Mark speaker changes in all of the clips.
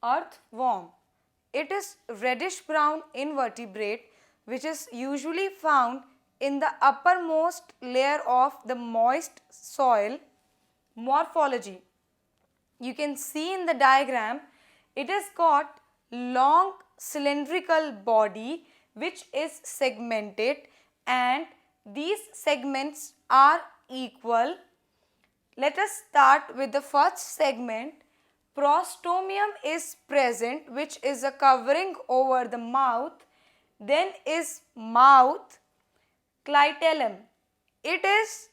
Speaker 1: Earthworm. It is reddish brown invertebrate which is usually found in the uppermost layer of the moist soil. Morphology. You can see in the diagram it has got long cylindrical body which is segmented and these segments are equal. Let us start with the first segment. Prostomium is present which is a covering over the mouth. Then is mouth. Clitellum. It is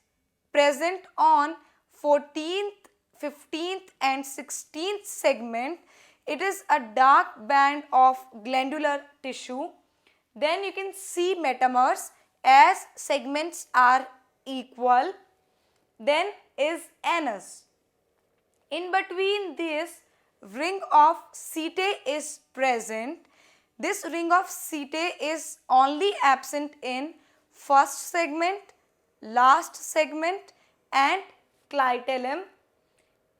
Speaker 1: present on 14th, 15th and 16th segment. It is a dark band of glandular tissue. Then you can see metamers as segments are equal. Then is anus. In between this ring of setae is present. This ring of setae is only absent in first segment, last segment and clitellum.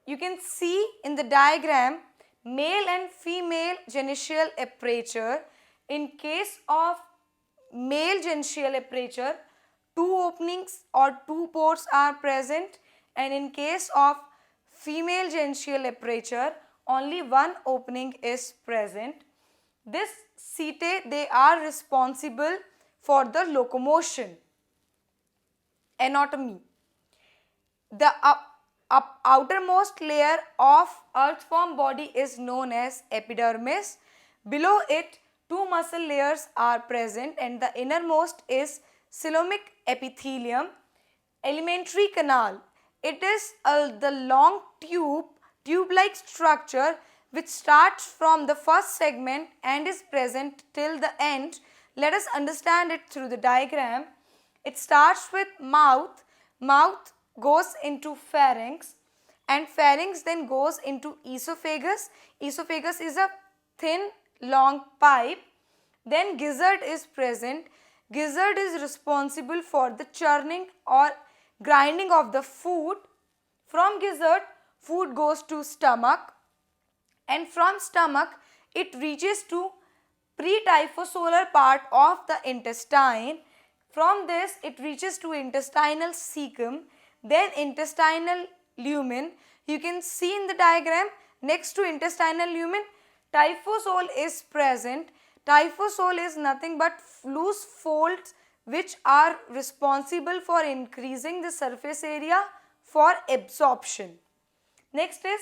Speaker 1: You can see in the diagram male and female genital aperture. In case of male genital aperture, 2 openings or 2 pores are present, and in case of female genital aperture, only 1 opening is present. This setae, they are responsible for the locomotion. Anatomy. The outermost layer of earthworm body is known as epidermis. Below it, 2 muscle layers are present and the innermost is coelomic epithelium. Alimentary canal. It is the long tube-like structure which starts from the first segment and is present till the end. Let us understand it through the diagram. It starts with mouth. Mouth goes into pharynx and pharynx then goes into esophagus. Esophagus is a thin long pipe. Then gizzard is present. Gizzard is responsible for the churning or grinding of the food. From gizzard, food goes to stomach and from stomach it reaches to pretyphosolar part of the intestine. From this it reaches to intestinal cecum, then intestinal lumen. You can see in the diagram next to intestinal lumen typhosole is present. Typhosole is nothing but loose folds which are responsible for increasing the surface area for absorption. Next is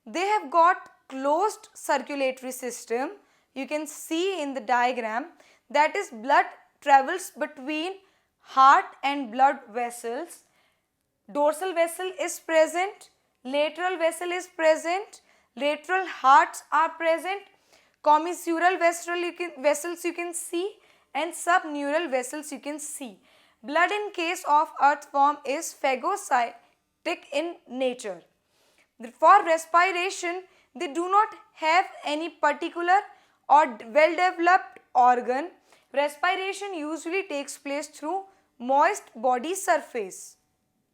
Speaker 1: they have got closed circulatory system. You can see in the diagram that is blood travels between heart and blood vessels. Dorsal vessel is present, lateral vessel is present, lateral hearts are present, commissural vessels you can see and subneural vessels you can see. Blood in case of earthworm is phagocytic in nature. For respiration, they do not have any particular or well developed organ. Respiration usually takes place through moist body surface.